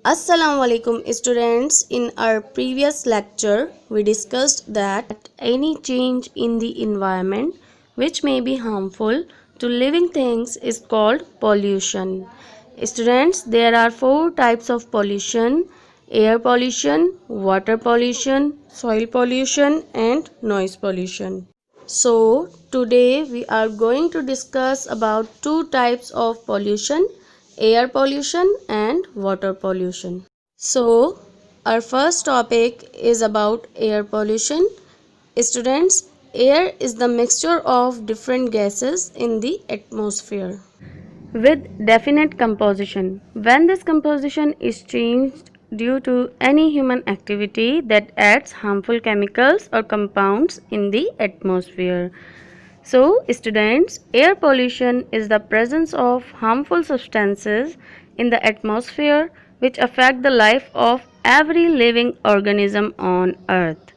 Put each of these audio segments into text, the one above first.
Assalamu alaikum students. In our previous lecture we discussed that any change in the environment which may be harmful to living things is called pollution. Students, there are 4 types of pollution: air pollution, water pollution, soil pollution and noise pollution. So today we are going to discuss about 2 types of pollution: air pollution and water pollution. So our first topic is about air pollution. Students, air is the mixture of different gases in the atmosphere with definite composition. When this composition is changed due to any human activity that adds harmful chemicals or compounds in the atmosphere. So, students, air pollution is the presence of harmful substances in the atmosphere which affect the life of every living organism on earth.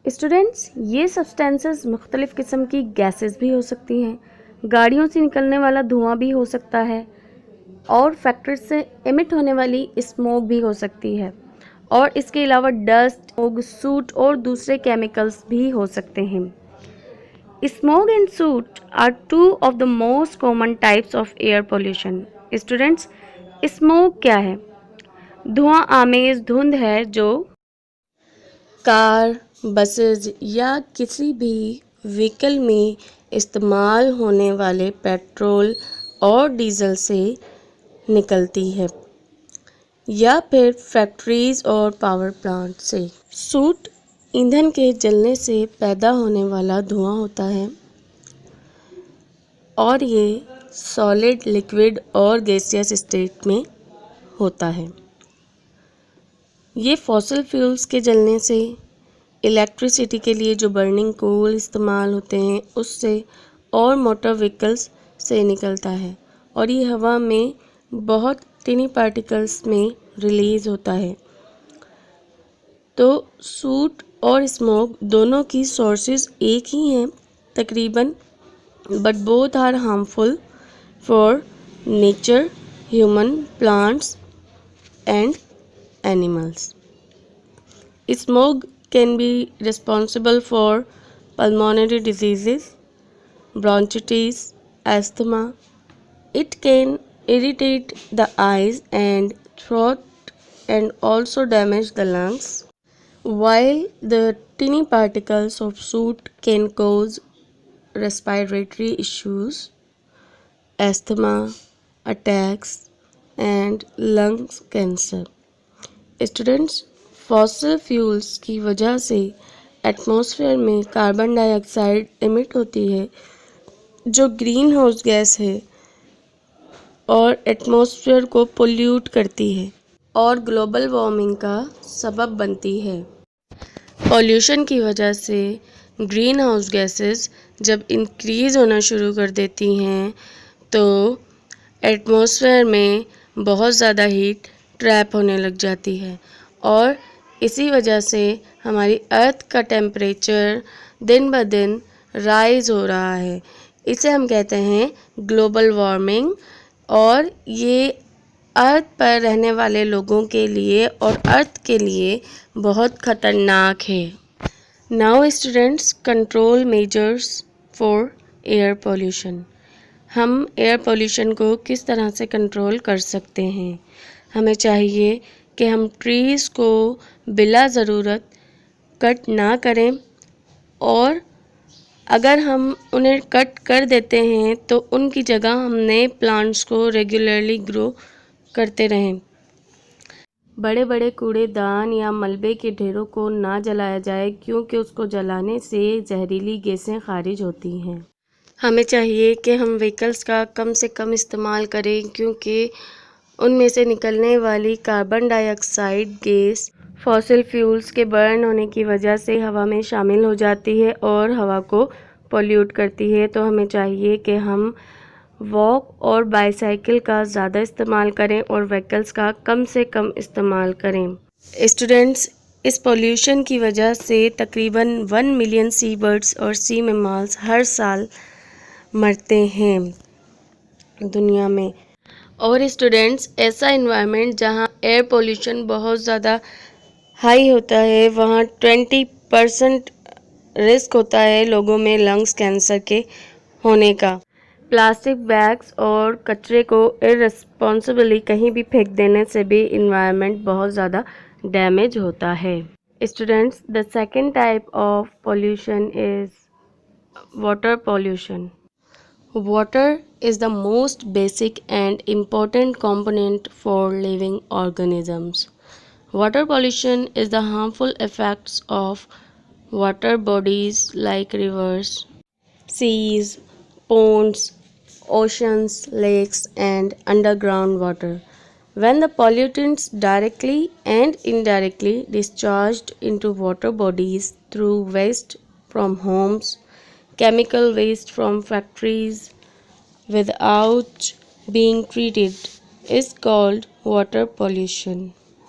Students, ये substances मुख्तलिफ़ किस्म की gases भी हो सकती हैं, गाड़ियों से निकलने वाला धुआं भी हो सकता है और फैक्ट्री से एमिट होने वाली स्मोक भी हो सकती है और इसके अलावा डस्ट, सूट और दूसरे केमिकल्स भी हो सकते हैं. Smog and soot are two of the most common types of air pollution. Students, smoke क्या है? धुआं आमेज धुंध है जो कार, बसेज या किसी भी व्हीकल में इस्तेमाल होने वाले पेट्रोल और डीजल से निकलती है या फिर फैक्ट्रीज और पावर प्लांट से. सूट ईंधन के जलने से पैदा होने वाला धुआं होता है और ये सॉलिड, लिक्विड और गैसियस स्टेट में होता है. ये फॉसिल फ्यूल्स के जलने से, इलेक्ट्रिसिटी के लिए जो बर्निंग कोल इस्तेमाल होते हैं उससे और मोटर व्हीकल्स से निकलता है और ये हवा में बहुत टिनी पार्टिकल्स में रिलीज़ होता है. तो सूट और स्मोक दोनों की सोर्सेज एक ही हैं तकरीबन, but both are harmful for nature, human, plants and animals. Smoke can be responsible for pulmonary diseases, bronchitis, asthma. It can irritate the eyes and throat and also damage the lungs. While the tiny particles of soot can cause respiratory issues, asthma, attacks and lung cancer. Students, fossil fuels की वजह से atmosphere में carbon dioxide emit होती है जो green house gas है और atmosphere को पोल्यूट करती है और ग्लोबल वार्मिंग का सबब बनती है. पॉल्यूशन की वजह से ग्रीन हाउस गैसेस जब इंक्रीज़ होना शुरू कर देती हैं तो एटमॉस्फेयर में बहुत ज़्यादा हीट ट्रैप होने लग जाती है और इसी वजह से हमारी अर्थ का टेम्परेचर दिन ब दिन राइज़ हो रहा है. इसे हम कहते हैं ग्लोबल वार्मिंग और ये अर्थ पर रहने वाले लोगों के लिए और अर्थ के लिए बहुत ख़तरनाक है. Now students, control measures for air pollution. हम एयर पोल्यूशन को किस तरह से कंट्रोल कर सकते हैं? हमें चाहिए कि हम ट्रीज़ को बिला ज़रूरत कट ना करें और अगर हम उन्हें कट कर देते हैं तो उनकी जगह हम नए प्लांट्स को रेगुलरली ग्रो करते रहें. बड़े बड़े कूड़ेदान या मलबे के ढेरों को ना जलाया जाए क्योंकि उसको जलाने से जहरीली गैसें खारिज होती हैं. हमें चाहिए कि हम व्हीकल्स का कम से कम इस्तेमाल करें क्योंकि उनमें से निकलने वाली carbon dioxide gas fossil fuels के बर्न होने की वजह से हवा में शामिल हो जाती है और हवा को पोल्यूट करती है. तो हमें चाहिए कि हम वॉक और बाईसाइकिल का ज़्यादा इस्तेमाल करें और व्हीकल्स का कम से कम इस्तेमाल करें. स्टूडेंट्स, इस पोल्यूशन की वजह से तकरीबन 1 मिलियन सी बर्ड्स और सी मैमल्स हर साल मरते हैं दुनिया में. और स्टूडेंट्स, ऐसा इन्वायरमेंट जहां एयर पोल्यूशन बहुत ज़्यादा हाई होता है, वहाँ 20% रिस्क होता है लोगों में लंग्स कैंसर के होने का। प्लास्टिक बैग्स और कचरे को इररिस्पॉन्सिबली कहीं भी फेंक देने से भी इन्वायरमेंट बहुत ज़्यादा डैमेज होता है। Students, the second type of pollution is water pollution. Water is the most basic and important component for living organisms. Water pollution is the harmful effects of water bodies like rivers, seas, ponds, oceans, lakes, and underground water. When the pollutants directly and indirectly discharged into water bodies through waste from homes, chemical waste from factories, without being treated is called water pollution.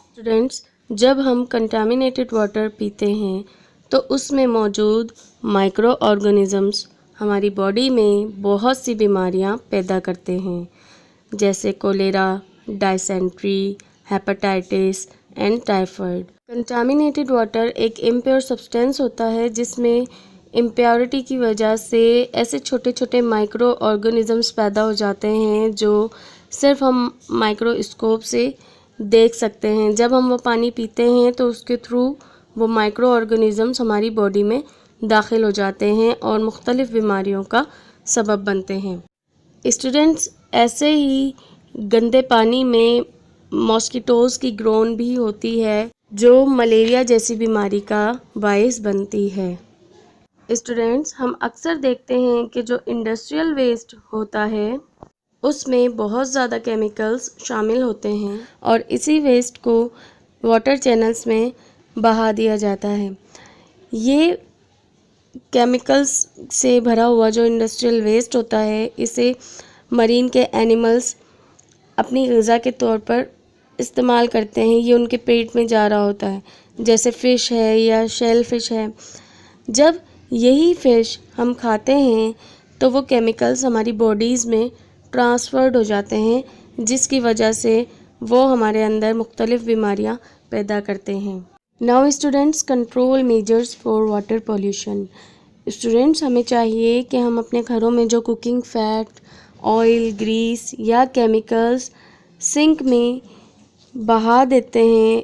Students, जब हम contaminated water पीते हैं तो उसमें मौजूद micro organisms हमारी body में बहुत सी बीमारियां पैदा करते हैं, जैसे cholera, dysentery, hepatitis and typhoid. Contaminated water एक इम्प्योर सब्सटेंस होता है जिसमें इम्प्योरिटी की वजह से ऐसे छोटे छोटे माइक्रो ऑर्गेनिजम्स पैदा हो जाते हैं जो सिर्फ हम माइक्रोस्कोप से देख सकते हैं। जब हम वो पानी पीते हैं तो उसके थ्रू वो माइक्रो ऑर्गेनिजम्स हमारी बॉडी में दाखिल हो जाते हैं और मुख्तलिफ़ बीमारियों का सबब बनते हैं। स्टूडेंट्स, ऐसे ही गंदे पानी में मॉस्किटोज़ की ग्रोन भी होती है जो मलेरिया जैसी बीमारी का बायस बनती है। स्टूडेंट्स, हम अक्सर देखते हैं कि जो इंडस्ट्रियल वेस्ट होता है उसमें बहुत ज़्यादा केमिकल्स शामिल होते हैं और इसी वेस्ट को वाटर चैनल्स में बहा दिया जाता है। ये केमिकल्स से भरा हुआ जो इंडस्ट्रियल वेस्ट होता है इसे मरीन के एनिमल्स अपनी ग़िज़ा के तौर पर इस्तेमाल करते हैं। ये उनके पेट में जा रहा होता है, जैसे फ़िश है या शेल फ़िश है। जब यही फ़िश हम खाते हैं तो वो केमिकल्स हमारी बॉडीज़ में ट्रांसफ़र्ड हो जाते हैं, जिसकी वजह से वो हमारे अंदर मुख्तलिफ़ बीमारियां पैदा करते हैं। Now students, control measures for water pollution. Students, हमें चाहिए कि हम अपने घरों में जो कुकिंग फैट, ऑयल, ग्रीस या केमिकल्स सिंक में बहा देते हैं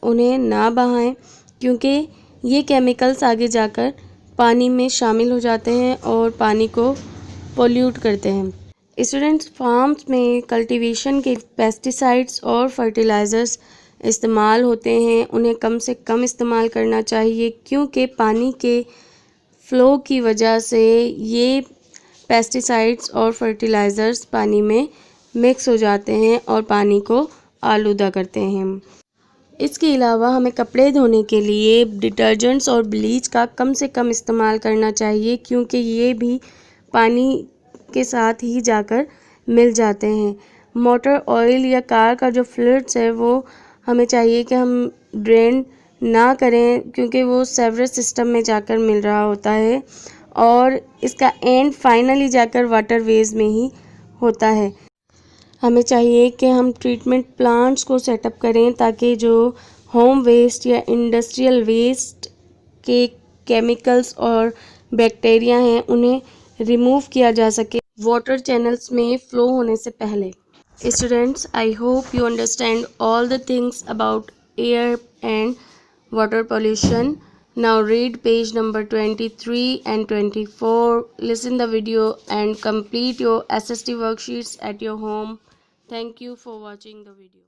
उन्हें ना बहाएं, क्योंकि ये केमिकल्स आगे जाकर पानी में शामिल हो जाते हैं और पानी को पोल्यूट करते हैं। स्टूडेंट्स, फार्म्स में कल्टीवेशन के पेस्टिसाइड्स और फर्टिलाइज़र्स इस्तेमाल होते हैं, उन्हें कम से कम इस्तेमाल करना चाहिए क्योंकि पानी के फ़्लो की वजह से ये पेस्टिसाइड्स और फर्टिलाइज़र्स पानी में मिक्स हो जाते हैं और पानी को आलूदा करते हैं। इसके अलावा हमें कपड़े धोने के लिए डिटर्जेंट्स और ब्लीच का कम से कम इस्तेमाल करना चाहिए क्योंकि ये भी पानी के साथ ही जाकर मिल जाते हैं। मोटर ऑयल या कार का जो फ्लूइड्स है वो हमें चाहिए कि हम ड्रेन ना करें क्योंकि वो सेवरेज सिस्टम में जाकर मिल रहा होता है और इसका एंड फाइनली जाकर वाटरवेज में ही होता है। हमें चाहिए कि हम ट्रीटमेंट प्लांट्स को सेटअप करें ताकि जो होम वेस्ट या इंडस्ट्रियल वेस्ट के केमिकल्स और बैक्टीरिया हैं उन्हें रिमूव किया जा सके वाटर चैनल्स में फ़्लो होने से पहले। Students, I hope you understand all the things about air and water pollution. Now read page number 23 and 24. Listen the video and complete your SST worksheets at your home. Thank you for watching the video.